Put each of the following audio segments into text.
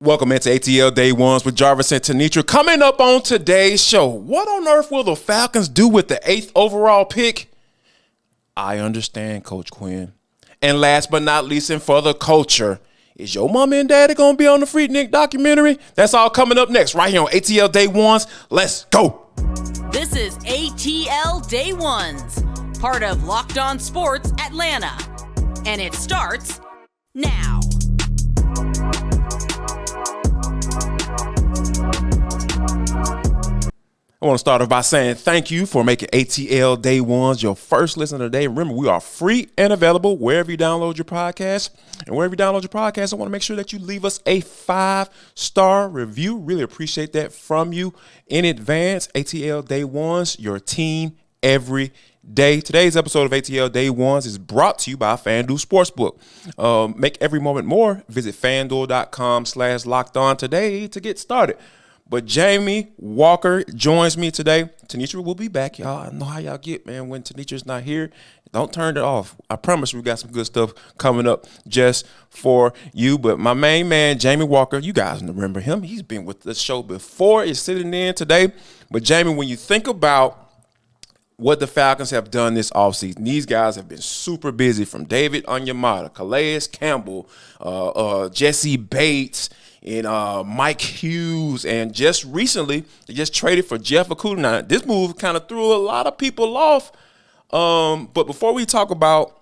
Welcome into ATL Day Ones with Jarvis and Tenitra. Coming up on today's show, what on earth will the Falcons do with the 8th overall pick? I understand, Coach Quin. And last but not least, and for the culture, is your mama and daddy going to be on the Freaknik documentary? That's all coming up next right here on ATL Day Ones. Let's go. This is ATL Day Ones, part of Locked On Sports Atlanta. And it starts now. I want to start off by saying thank you for making ATL Day Ones your first listen of the day. Remember, we are free and available wherever you download your podcast. And wherever you download your podcast, I want to make sure that you leave us a 5-star review. Really appreciate that from you in advance. ATL Day Ones, your team every day. Today's episode of ATL Day Ones is brought to you by FanDuel Sportsbook. Make every moment more. Visit FanDuel.com/lockedon today to get started. But Jamie Walker joins me today. Tenitra will be back, y'all. I know how y'all get, man, when Tenitra's not here. Don't turn it off. I promise we got some good stuff coming up just for you. But my main man, Jamie Walker, you guys remember him. He's been with the show before. He's sitting in today. But, Jamie, when you think about what the Falcons have done this offseason, these guys have been super busy, from David Onyemata, Calais Campbell, Jesse Bates, and Mike Hughes, and just recently they just traded for Jeff Okudah. Now, this move kind of threw a lot of people off. But before we talk about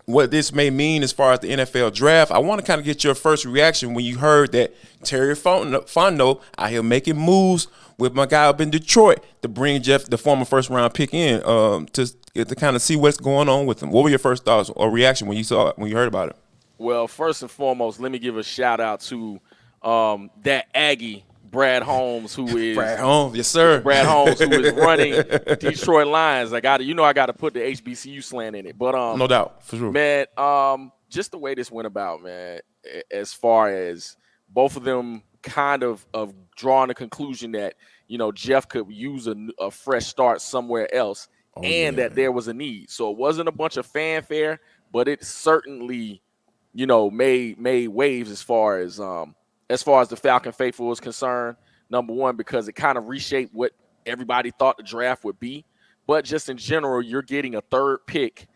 what this may mean as far as the NFL draft, I want to kind of get your first reaction when you heard that Terry Fontenot out here making moves with my guy up in Detroit to bring Jeff, the former first-round pick, in to kind of see what's going on with him. What were your first thoughts or reaction when you heard about it? Well, first and foremost, let me give a shout out to that Aggie, Brad Holmes, who is Brad Holmes, yes sir. Brad Holmes, who is running Detroit Lions. I got to put the HBCU slant in it, but no doubt, for sure, man. Just the way this went about, man. As far as both of them kind of drawing a conclusion that Jeff could use a fresh start somewhere else, that there was a need. So it wasn't a bunch of fanfare, but it certainly made waves as far as the Falcon faithful is concerned. Number one, because it kind of reshaped what everybody thought the draft would be. But just in general, you're getting a third pick,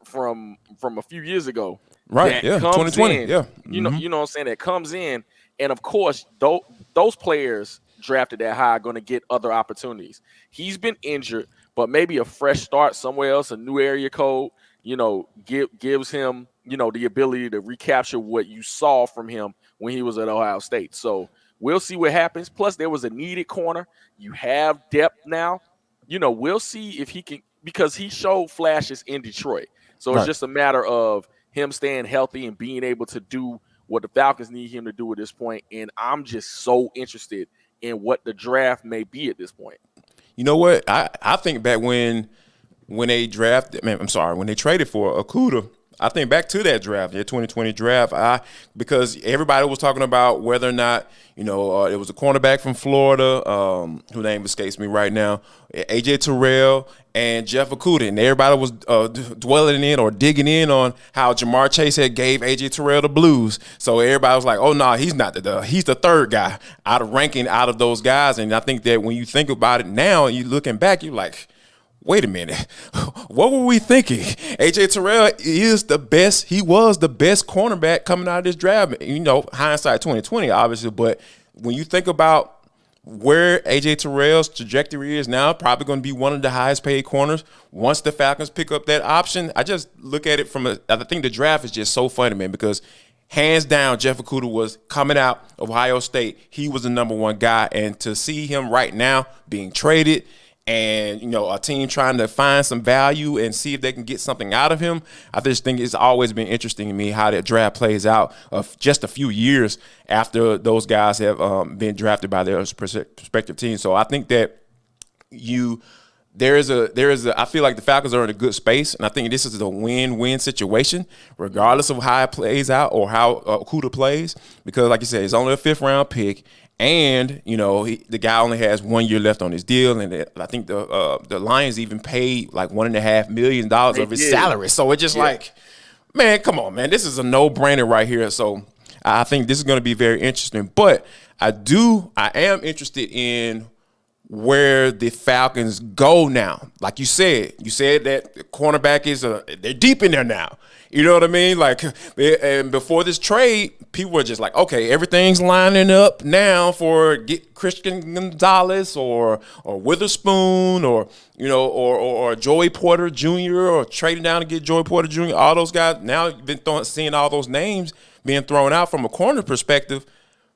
from a few years ago. Right, yeah, 2020, in, yeah. You know what I'm saying? That comes in. And, of course, those players drafted that high are going to get other opportunities. He's been injured, but maybe a fresh start somewhere else, a new area code, gives him, the ability to recapture what you saw from him when he was at Ohio State. So we'll see what happens. Plus, there was a needed corner. You have depth now. We'll see if he can, because he showed flashes in Detroit. So It's just a matter of him staying healthy and being able to do what the Falcons need him to do at this point. And I'm just so interested in what the draft may be at this point. You know what? I think back when they when they traded for Okudah, I think back to that draft, the 2020 draft, because everybody was talking about whether or not, it was a cornerback from Florida, whose name escapes me right now, AJ Terrell and Jeff Okudah, and everybody was dwelling in or digging in on how Jamar Chase had gave AJ Terrell the blues. So everybody was like, oh, no, he's not he's the third guy out of those guys. And I think that when you think about it now and you're looking back, you're like, wait a minute, what were we thinking? AJ Terrell is the best. He was the best cornerback coming out of this draft. Hindsight 2020, obviously. But when you think about where AJ Terrell's trajectory is now, probably going to be one of the highest paid corners once the Falcons pick up that option. I just look at it I think the draft is just so funny, man, because hands down, Jeff Okudah was coming out of Ohio State. He was the number one guy. And to see him right now being traded, and, a team trying to find some value and see if they can get something out of him, I just think it's always been interesting to me how that draft plays out of just a few years after those guys have been drafted by their respective teams. So I think that I feel like the Falcons are in a good space, and I think this is a win-win situation, regardless of how it plays out or how Okudah plays, because, like you said, it's only a 5th-round pick. And, the guy only has 1 year left on his deal. And I think the Lions even paid like $1.5 million of his salary. So it's just like, man, come on, man. This is a no-brainer right here. So I think this is going to be very interesting. But I am interested in where the Falcons go now. Like you said that the cornerback they're deep in there now. You know what I mean? Like, and before this trade, people were just like, okay, everything's lining up now for get Christian Gonzalez or Witherspoon or Joey Porter Jr. or trading down to get Joey Porter Jr. All those guys. Now you've been seeing all those names being thrown out from a corner perspective.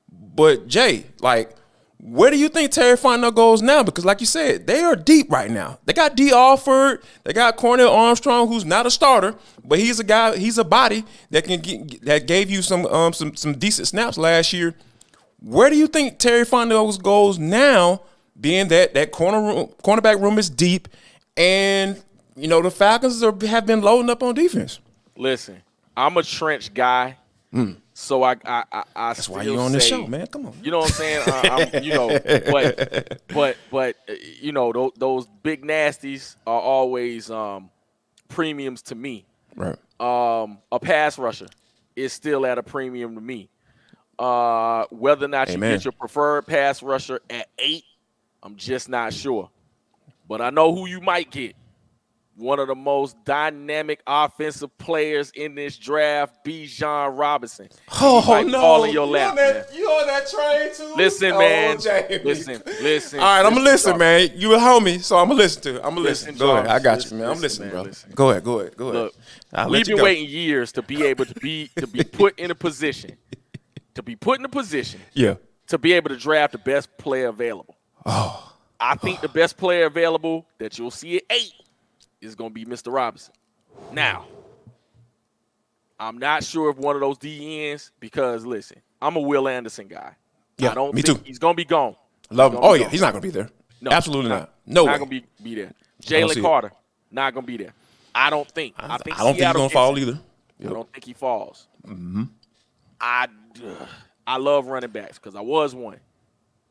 But Jay, like, where do you think Terry Fontenot goes now? Because like you said, they are deep right now. They got D. Alford. They got Cornell Armstrong, who's not a starter, but he's a guy. He's a body that that gave you some decent snaps last year. Where do you think Terry Fontenot goes now, being that cornerback room is deep, and the Falcons have been loading up on defense? Listen, I'm a trench guy. So I that's why you're on this show, man. Come on. You know what I'm saying? But those big nasties are always premiums to me. Right. A pass rusher is still at a premium to me. Whether or not you get your preferred pass rusher at 8, I'm just not sure. But I know who you might get. One of the most dynamic offensive players in this draft, Bijan Robinson. Oh, no. All in your lap, man. You on that train, too? Listen, man. Listen. All right, I'm going to listen, man. You a homie, so I'm going to listen to it. I'm going to listen. Go ahead. I got you, man. I'm listening, bro. Go ahead. Look, we've been waiting years to be able to be put in a position, yeah, to be able to draft the best player available. Oh. I think the best player available that you'll see at 8 is going to be Mr. Robinson. Now, I'm not sure if one of those DNs, because, listen, I'm a Will Anderson guy. Yeah, I don't me think too. He's going to be gone. Love him. Oh, yeah, he's not going to be there. No, absolutely not. No way. Not going to be there. Jalen Carter, not going to be there. I don't think. I don't think he's going to fall either. Yep. I don't think he falls. Mm-hmm. I love running backs because I was one.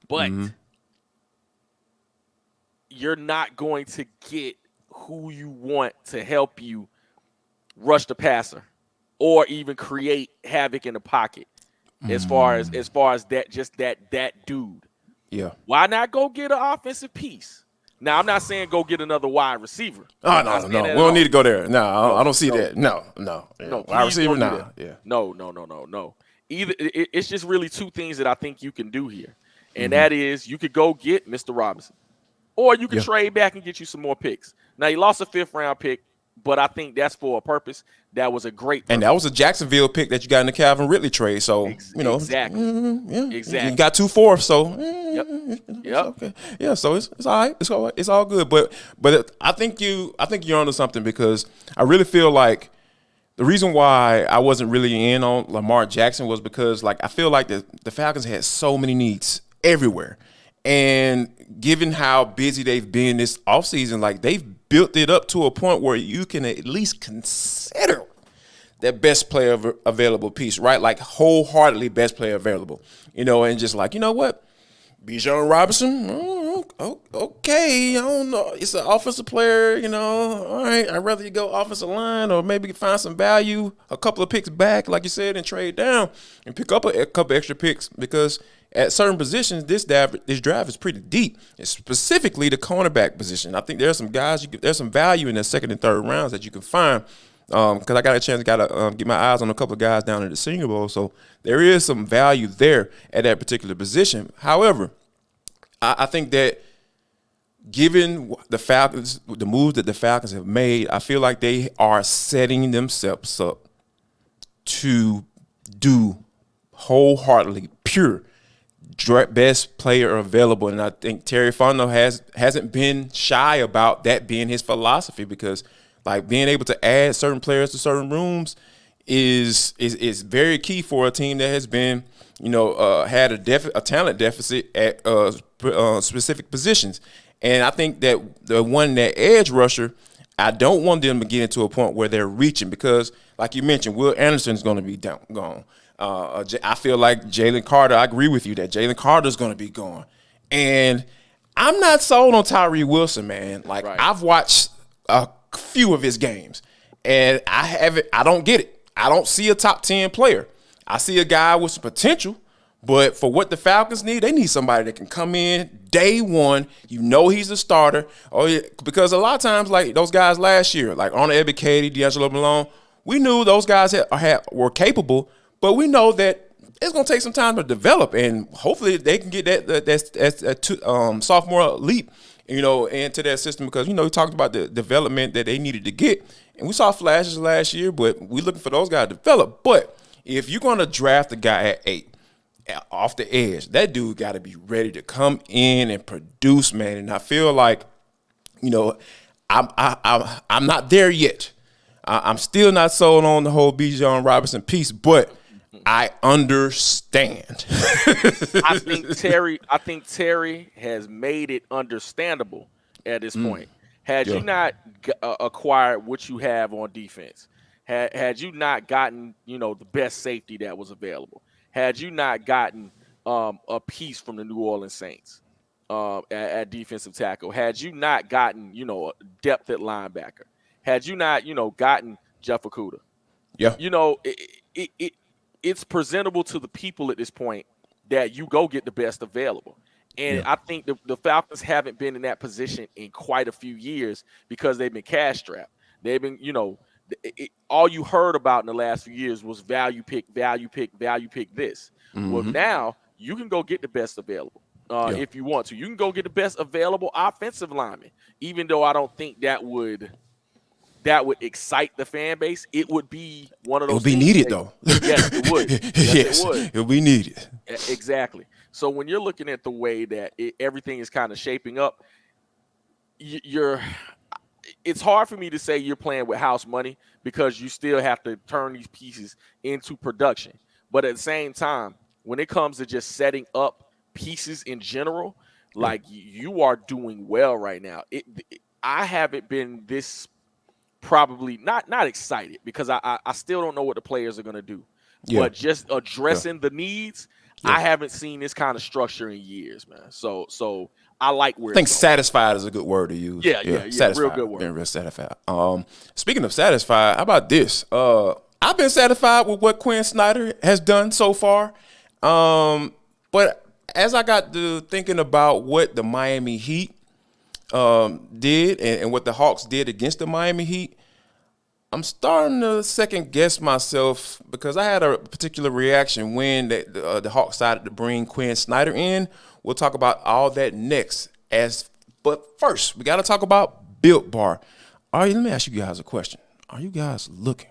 But you're not going to get who you want to help you rush the passer or even create havoc in the pocket as far as that dude. Yeah. Why not go get an offensive piece? Now, I'm not saying go get another wide receiver. Oh, no. We don't need to go there. No, I don't see that. No. Wide receiver, no. Yeah. No. It's just really two things that I think you can do here. And that is you could go get Mr. Robinson. Or you can trade back and get you some more picks. Now, you lost a 5th-round pick, but I think that's for a purpose. That was a great purpose. And that was a Jacksonville pick that you got in the Calvin Ridley trade. So, Exactly. You got 2 4ths, so. Yep. Okay. Yeah, so it's all right. It's all good. But I think you're onto something, because I really feel like the reason why I wasn't really in on Lamar Jackson was because, like, I feel like the Falcons had so many needs everywhere. And given how busy they've been this offseason, like, they've built it up to a point where you can at least consider that best player available piece, right? Like, wholeheartedly best player available, and just like, you know what? Bijan Robinson, okay, I don't know. It's an offensive player, all right. I'd rather you go offensive line or maybe find some value, a couple of picks back, like you said, and trade down and pick up a couple extra picks, because at certain positions, this draft is pretty deep, and specifically the cornerback position. I think there's some guys, there's some value in the 2nd and 3rd rounds that you can find, because I got a chance to get my eyes on a couple of guys down at the Senior Bowl. So there is some value there at that particular position. However, I think that given the Falcons, the moves that the Falcons have made, I feel like they are setting themselves up to do wholeheartedly pure best player available. And I think Terry Fontenot hasn't been shy about that being his philosophy, because, like, being able to add certain players to certain rooms is very key for a team that has been, had a talent deficit at specific positions. And I think that that edge rusher, I don't want them to get into a point where they're reaching, because, like you mentioned, Will Anderson's going to be gone. I feel like Jalen Carter, I agree with you that Jalen Carter's going to be gone. And I'm not sold on Tyree Wilson, man. Like, right. I've watched a few of his games, and I don't get it. I don't see a top 10 player. I see a guy with some potential, but for what the Falcons need, they need somebody that can come in day one. You know he's a starter. Oh yeah, because a lot of times, like those guys last year, like Arnold Ebiketie, D'Angelo Malone, we knew those guys were capable, but we know that it's going to take some time to develop, and hopefully they can get that sophomore leap, into that system because, we talked about the development that they needed to get, and we saw flashes last year, but we're looking for those guys to develop. But if you're going to draft a guy at 8 off the edge, that dude got to be ready to come in and produce, man. And I feel like, I'm not there yet. I'm still not sold on the whole Bijan Robinson piece, but I understand. I think Terry has made it understandable at this point. Had you not acquired what you have on defense, had you not gotten the best safety that was available, had you not gotten a piece from the New Orleans Saints at defensive tackle, had you not gotten depth at linebacker, had you not gotten Jeff Okudah, it's presentable to the people at this point that you go get the best available. And I think the Falcons haven't been in that position in quite a few years because they've been cash strapped. They've been, all you heard about in the last few years was value pick this. Well, now you can go get the best available if you want to. You can go get the best available offensive lineman, even though I don't think that would excite the fan base. It would be one of those. It would be needed, though. Yes, it would. Yes, it would. It would be needed. Exactly. So when you're looking at the way that everything is kind of shaping up, it's hard for me to say you're playing with house money because you still have to turn these pieces into production. But at the same time, when it comes to just setting up pieces in general, like you are doing well right now. I haven't been this probably not excited because I still don't know what the players are going to do. But just addressing the needs, I haven't seen this kind of structure in years, man. So I like where I think satisfied is a good word to use. Yeah, satisfied. Real good word. Been real satisfied. Speaking of satisfied, how about this? I've been satisfied with what Quin Snyder has done so far. But as I got to thinking about what the Miami Heat did and what the Hawks did against the Miami Heat, I'm starting to second guess myself because I had a particular reaction when the Hawks decided to bring Quin Snyder in. We'll talk about all that next. But first, we got to talk about Built Bar. Let me ask you guys a question. Are you guys looking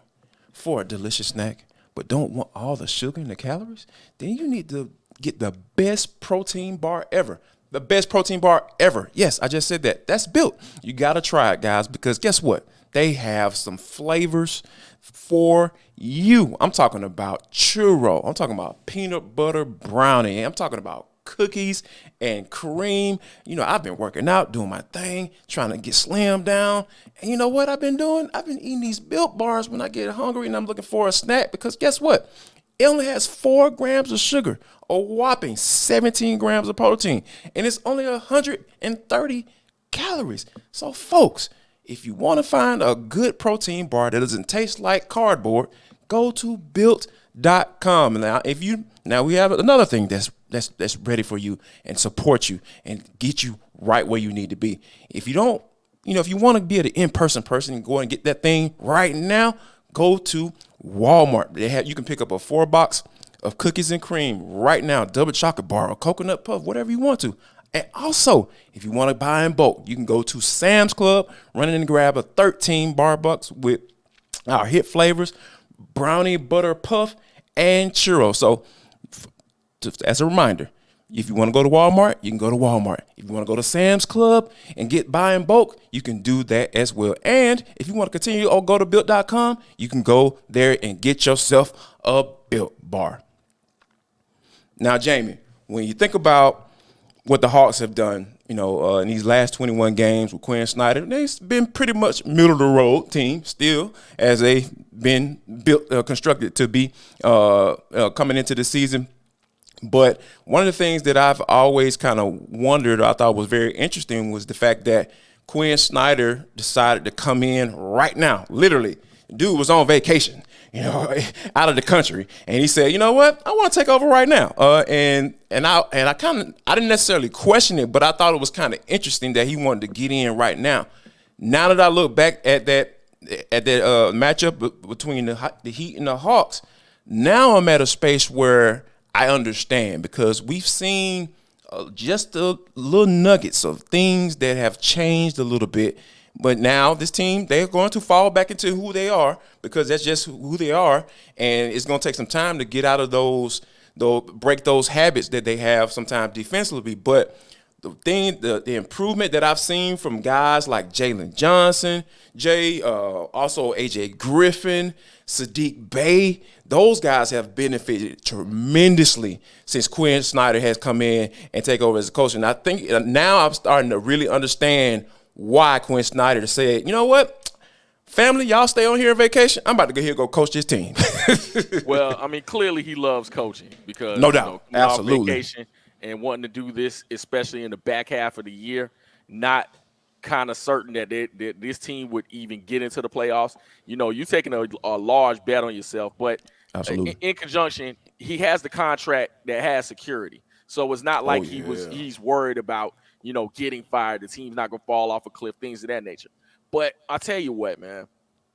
for a delicious snack but don't want all the sugar and the calories? Then you need to get the best protein bar ever. The best protein bar ever. Yes, I just said that. That's Built. You got to try it, guys, because guess what? They have some flavors for you. I'm talking about churro. I'm talking about peanut butter brownie. I'm talking about cookies and cream. I've been working out, doing my thing, trying to get slimmed down. And you know what I've been doing? I've been eating these Built Bars when I get hungry and I'm looking for a snack because guess what? It only has 4 grams of sugar, a whopping 17 grams of protein, and it's only 130 calories. So, folks, if you want to find a good protein bar that doesn't taste like cardboard, go to Built.com. Now we have another thing that's ready for you and support you and get you right where you need to be. If you don't, if you want to be an in-person person and go and get that thing right now, go to Walmart. You can pick up a 4-box of cookies and cream right now, double chocolate bar or coconut puff, whatever you want to. And also, if you want to buy in bulk, you can go to Sam's Club, run in and grab a 13 bar bucks with our hit flavors, brownie, butter puff, and churro. So, as a reminder, if you want to go to Walmart, you can go to Walmart. If you want to go to Sam's Club and buy in bulk, you can do that as well. And if you want to continue or go to Built.com, you can go there and get yourself a Built Bar. Now, Jamie, when you think about what the Hawks have done, in these last 21 games with Quin Snyder, they've been pretty much middle of the road team still, as they've been constructed to be coming into the season. But one of the things that I've always kind of wondered, I thought was very interesting, was the fact that Quin Snyder decided to come in right now. Literally, dude was on vacation. out of the country. And he said, you know what? I want to take over right now. And I didn't necessarily question it, but I thought it was kind of interesting that he wanted to get in right now. Now that I look back at that matchup between the Heat and the Hawks, now I'm at a space where I understand, because we've seen just a little nuggets of things that have changed a little bit. But now this team, they're going to fall back into who they are, because that's just who they are. And it's going to take some time to get out of break those habits that they have sometimes defensively. But the improvement that I've seen from guys like Jalen Johnson, also AJ Griffin, Sadiq Bey, those guys have benefited tremendously since Quin Snyder has come in and take over as a coach. And I think now I'm starting to really understand why Quin Snyder said, you know what, family, y'all stay on here on vacation. I'm about to go here and go coach this team. Well, I mean, clearly he loves coaching, because no doubt, absolutely. Vacation and wanting to do this, especially in the back half of the year, not kind of certain that this team would even get into the playoffs. You're taking a large bet on yourself, but absolutely. In conjunction, he has the contract that has security. So it's not like he's worried about, getting fired. The team's not going to fall off a cliff, things of that nature. But I'll tell you what, man,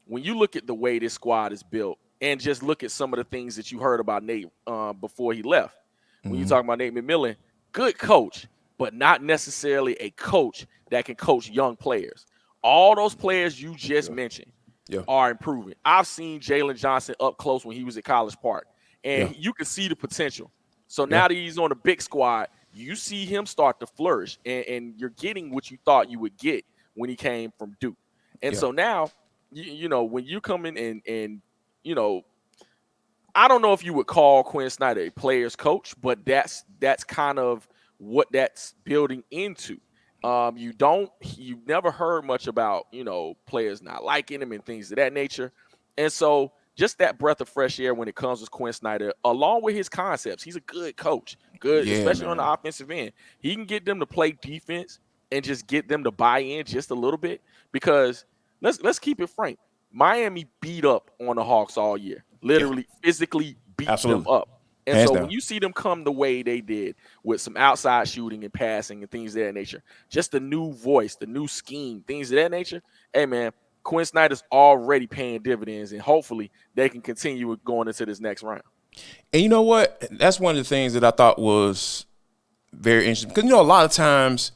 when you look at the way this squad is built and just look at some of the things that you heard about Nate before he left, when you talk about Nate McMillan, good coach, but not necessarily a coach that can coach young players. All those players you just mentioned are improving. I've seen Jalen Johnson up close when he was at College Park, and you can see the potential. So now that he's on the big squad, you see him start to flourish, and you're getting what you thought you would get when he came from Duke. And so now, when you come in and I don't know if you would call Quin Snyder a player's coach, but that's kind of what that's building into. You've never heard much about, players not liking him and things of that nature. And so just that breath of fresh air when it comes with Quin Snyder, along with his concepts. He's a good coach, especially on the offensive end. He can get them to play defense and just get them to buy in just a little bit, because let's keep it frank. Miami beat up on the Hawks all year, literally physically beat them up. And Hands so down. when you see them come the way they did with some outside shooting and passing and things of that nature, just the new voice, the new scheme, things of that nature, hey, man, Quin Snyder's already paying dividends, and hopefully they can continue going into this next round. And you know what? That's one of the things that I thought was very interesting, because, a lot of times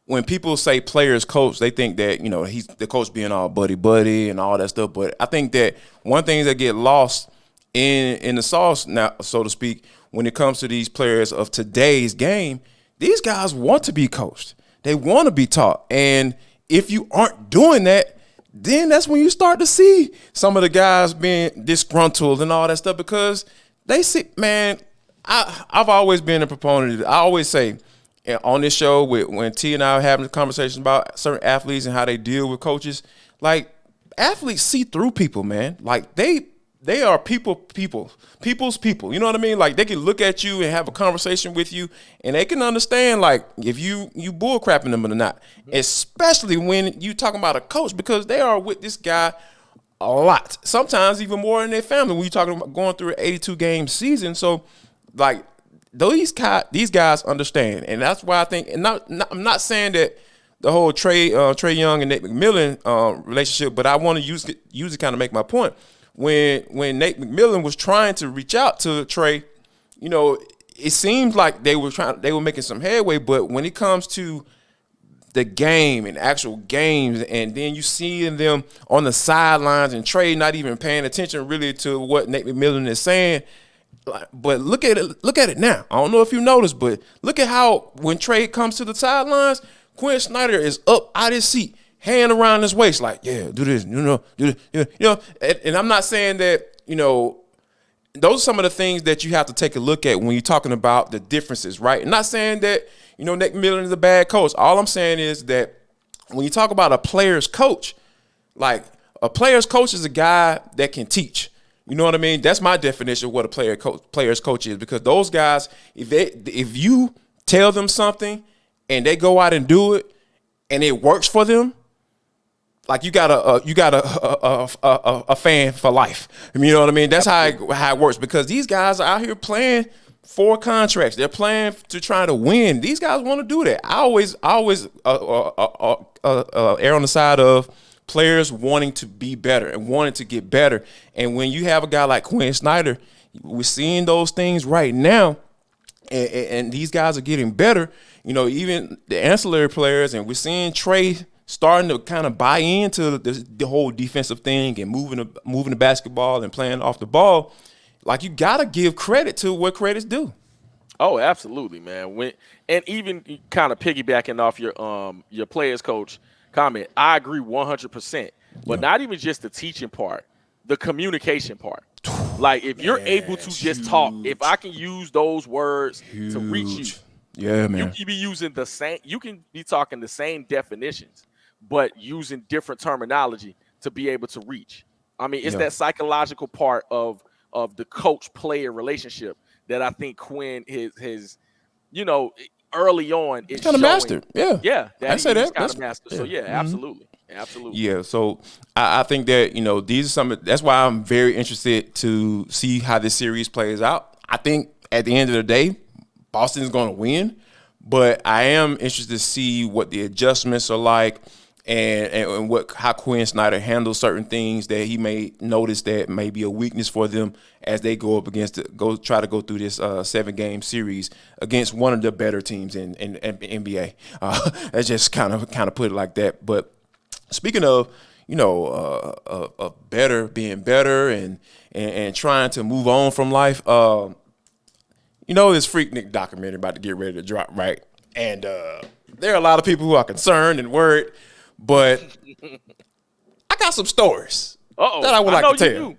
when people say players coach, they think that, he's the coach being all buddy and all that stuff. But I think that one thing that get lost in the sauce now, so to speak, when it comes to these players of today's game, these guys want to be coached. They want to be taught. And if you aren't doing that, then that's when you start to see some of the guys being disgruntled and all that stuff, because they see, man, I've always been a proponent. I always say on this show, when T and I are having conversations about certain athletes and how they deal with coaches, like, athletes see through people, man. Like, they are people's people. You know what I mean? Like, they can look at you and have a conversation with you, and they can understand, like, if you bull crapping them or not. Especially when you talking about a coach, because they are with this guy a lot. Sometimes even more than their family when you talking about going through an 82-game season. So, like, these guys understand, and that's why I think. And I'm not saying that the whole Trey Young and Nate McMillan relationship, but I want to use it to kind of make my point. When Nate McMillan was trying to reach out to Trey, it seems like they were making some headway, but when it comes to the game and actual games, and then you see them on the sidelines and Trey not even paying attention really to what Nate McMillan is saying. But look at it now. I don't know if you noticed, but look at how when Trey comes to the sidelines, Quin Snyder is up out his seat, hand around his waist, like, yeah, do this, do this, and I'm not saying that, those are some of the things that you have to take a look at when you're talking about the differences, right? I'm not saying that, Nick Miller is a bad coach. All I'm saying is that when you talk about a player's coach, like, a player's coach is a guy that can teach. You know what I mean? That's my definition of what a player's coach is, because those guys, if you tell them something and they go out and do it and it works for them, like you got a fan for life. You know what I mean? That's how it works, because these guys are out here playing for contracts. They're playing to try to win. These guys want to do that. I always err on the side of players wanting to be better and wanting to get better. And when you have a guy like Quin Snyder, we're seeing those things right now, and these guys are getting better. You know, even the ancillary players, and we're seeing Trey starting to kind of buy into the whole defensive thing and moving the basketball and playing off the ball. Like, you got to give credit to what credit's due. Oh, absolutely, man. And even kind of piggybacking off your players coach comment, I agree 100%. But not even just the teaching part, the communication part. Like, if you're able to just talk, if I can use those words to reach you, yeah, man, you can be using the same. You can be talking the same definitions, but using different terminology to be able to reach. I mean, it's that psychological part of the coach-player relationship that I think Quin has, you know, early on it's kind of mastered. Yeah, I say that kind of mastered. So absolutely. Yeah, so I think that, you know, these are some. That's why I'm very interested to see how this series plays out. I think at the end of the day, Boston's going to win, but I am interested to see what the adjustments are like, and how Quin Snyder handles certain things that he may notice that may be a weakness for them as they go up against try to go through this 7-game series against one of the better teams in NBA. That's just kind of put it like that. But speaking of, you know, being better and trying to move on from life, you know, this Freaknik documentary about to get ready to drop, right? And there are a lot of people who are concerned and worried, but I got some stories that I would like to tell.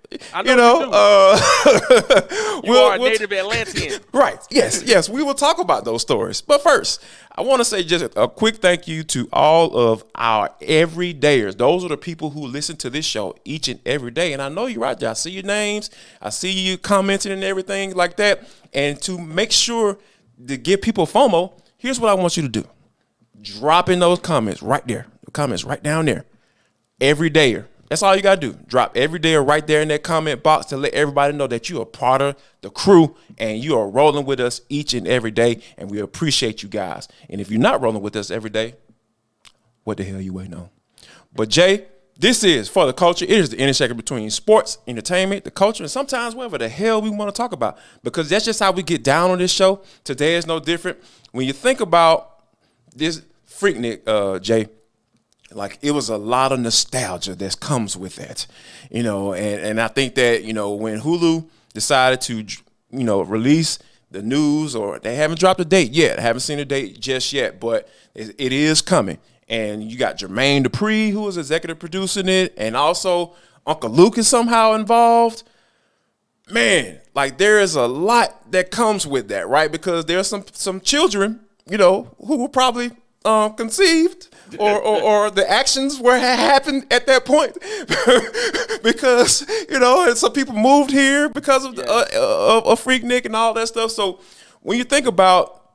You are a native Atlantean. Right. Yes. We will talk about those stories. But first, I want to say just a quick thank you to all of our everydayers. Those are the people who listen to this show each and every day. And I know you're right there. I see your names. I see you commenting and everything like that. And to make sure to give people FOMO, here's what I want you to do. Drop in those comments right there. The comments right down there. Everydayer. That's all you got to do. Drop everydayer right there in that comment box to let everybody know that you are part of the crew and you are rolling with us each and every day, and we appreciate you guys. And if you're not rolling with us every day, what the hell are you waiting on? But, Jay, this is For the Culture. It is the intersection between sports, entertainment, the culture, and sometimes whatever the hell we want to talk about, because that's just how we get down on this show. Today is no different. When you think about this Freaknik, Jay, like, it was a lot of nostalgia that comes with that, you know, and I think that, you know, when Hulu decided to, you know, release the news, or they haven't dropped a date yet. I haven't seen a date just yet, but it is coming. And you got Jermaine Dupri, who is executive producing it, and also Uncle Luke is somehow involved. Man, like, there is a lot that comes with that, right? Because there's some children, you know, who were probably conceived or the actions were happened at that point because, you know, and some people moved here because of Freaknik and all that stuff. So when you think about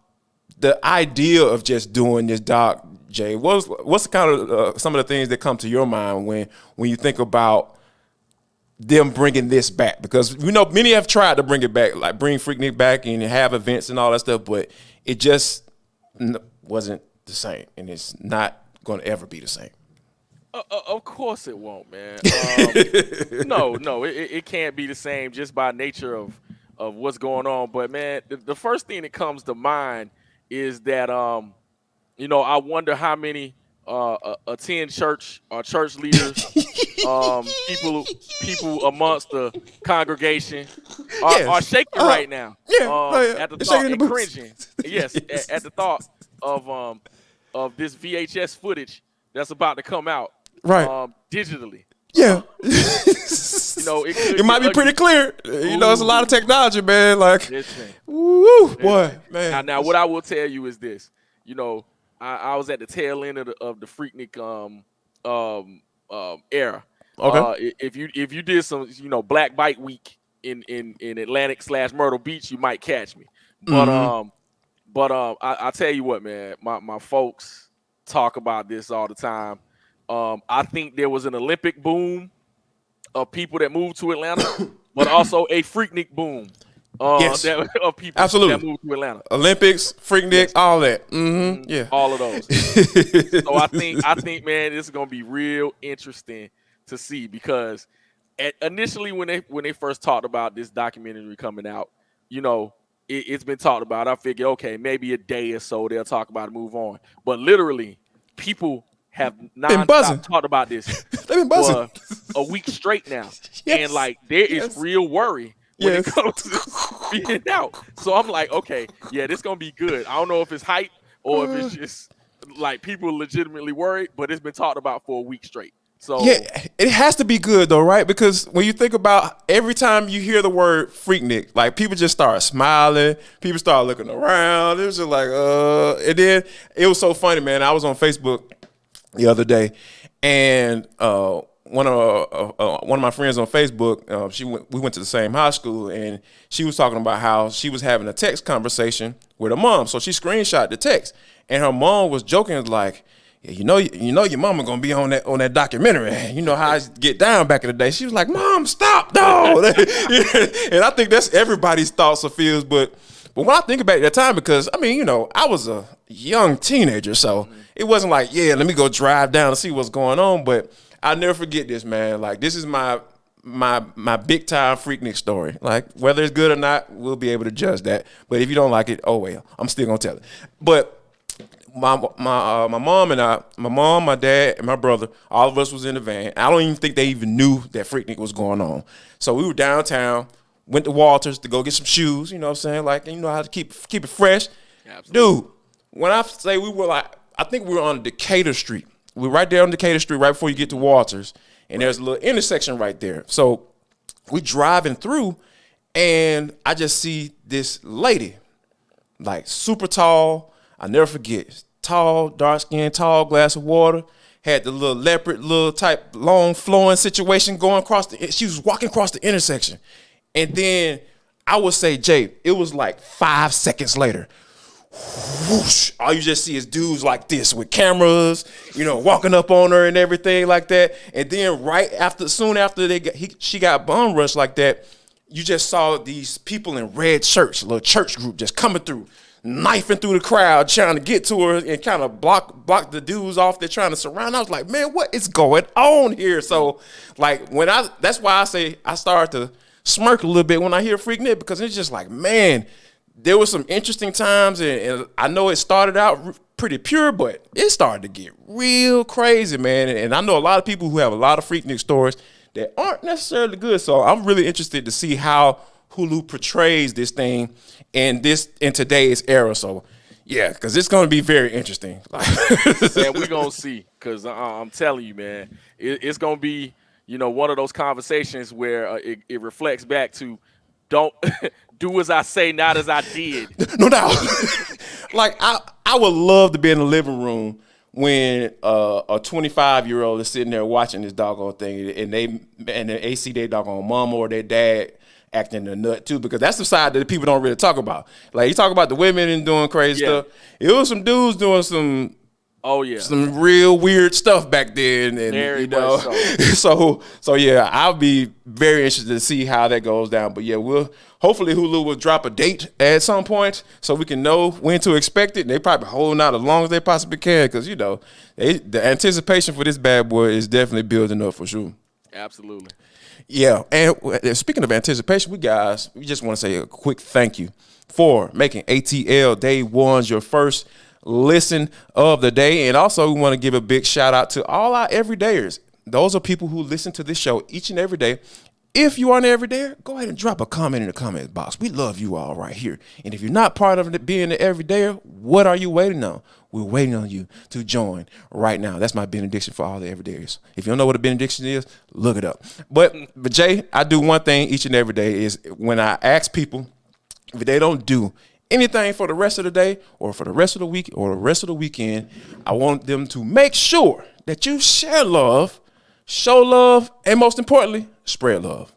the idea of just doing this doc, Jay, what's the kind of some of the things that come to your mind when you think about them bringing this back? Because, you know, many have tried to bring it back, like bring Freaknik back and have events and all that stuff, but it just wasn't the same, and it's not going to ever be the same. Of course it won't, man. No, it can't be the same just by nature of what's going on. But, man, the first thing that comes to mind is that, you know, I wonder how many attend church or church leaders, people amongst the congregation are shaking right now. At the thought and cringing. Yes, at the thought of this VHS footage that's about to come out, right? Digitally. Yeah. You know, it might be pretty clear. You know, it's a lot of technology, man. Like, woo, boy, man. Now, what I will tell you is this. You know, I was at the tail end of the Freaknik era. Okay. If you did some, you know, Black Bike Week in Atlantic/Myrtle Beach, you might catch me. But I tell you what, man, my folks talk about this all the time. I think there was an Olympic boom of people that moved to Atlanta, but also a Freaknik boom Yes. of people Absolutely. that moved to Atlanta. Olympics, Freaknik, Yes. all that. Yeah. All of those. So I think, man, this is gonna be real interesting to see because initially when they first talked about this documentary coming out, it's been talked about. I figured, okay, maybe a day or so they'll talk about it, move on. But literally, people have buzzing. nonstop talked about this They've been buzzing for a week straight now, Yes. and like there is real worry when it Yes. comes to being out. So I'm like, okay, yeah, this gonna be good. I don't know if it's hype or if it's just like people legitimately worried, but it's been talked about for a week straight. So Yeah, it has to be good though, right? Because when you think about every time you hear the word Freaknik, like people just start smiling, people start looking around. It was just like, and then it was so funny, man. I was on Facebook the other day, and one of my friends on Facebook, we went to the same high school, and she was talking about how she was having a text conversation with her mom. So she screenshot the text, and her mom was joking like, yeah, you know your mama gonna be on that documentary. You know how I get down back in the day. She was like, "Mom, stop, no." And I think that's everybody's thoughts or feels. But when I think about that time, because I mean, I was a young teenager, so it wasn't like, yeah, let me go drive down and see what's going on. But I'll never forget this, man. Like this is my big time Freaknik story. Like whether it's good or not, we'll be able to judge that. But if you don't like it, oh well, I'm still gonna tell it. But my mom, my dad, and my brother, all of us was in the van. I don't even think they even knew that Freaknik was going on. So we were downtown, went to Walters to go get some shoes. You know what I'm saying? Like, you know how to keep it fresh. Absolutely. Dude, when I say we were like, I think we were on Decatur Street. We were right there on Decatur Street, right before you get to Walters. And there's a little intersection right there. So we driving through, and I just see this lady, like super tall. I'll never forget. Tall, dark skin, tall glass of water. Had the little leopard, little type long flowing situation going across she was walking across the intersection. And then I would say, Jay, it was like 5 seconds later. Whoosh, all you just see is dudes like this with cameras, walking up on her and everything like that. And then soon after she got bum rushed like that, you just saw these people in red shirts, a little church group just coming through, knifing through the crowd, trying to get to her and kind of block the dudes off they're trying to surround. I was like, man, what is going on here? So, like, that's why I say I start to smirk a little bit when I hear Freaknik, because it's just like, man, there was some interesting times, and I know it started out pretty pure, but it started to get real crazy, man. And I know a lot of people who have a lot of Freaknik stories that aren't necessarily good. So I'm really interested to see how Hulu portrays this thing in today's era. So yeah, because it's going to be very interesting. Yeah, we're going to see, because I'm telling you, man, it's going to be, one of those conversations where it reflects back to don't do as I say, not as I did. No doubt. Like, I would love to be in the living room when a 25-year-old is sitting there watching this doggone thing, and they see their doggone mom or their dad acting a nut too, because that's the side that people don't really talk about. Like, you talk about the women and doing crazy stuff. It was some dudes doing some real weird stuff back then, and very much so yeah, I'll be very interested to see how that goes down. But yeah, hopefully Hulu will drop a date at some point so we can know when to expect it. And they probably holding out as long as they possibly can, because the anticipation for this bad boy is definitely building up for sure. Absolutely. Yeah, and speaking of anticipation, we just want to say a quick thank you for making ATL Day Ones your first listen of the day. And also, we want to give a big shout out to all our everydayers. Those are people who listen to this show each and every day. If you aren't an everydayer, go ahead and drop a comment in the comment box. We love you all right here. And if you're not part of being an everydayer, what are you waiting on? We're waiting on you to join right now. That's my benediction for all the everydayers. If you don't know what a benediction is, look it up. But Jay, I do one thing each and every day is when I ask people if they don't do anything for the rest of the day or for the rest of the week or the rest of the weekend, I want them to make sure that you share love, show love, and most importantly, spread love.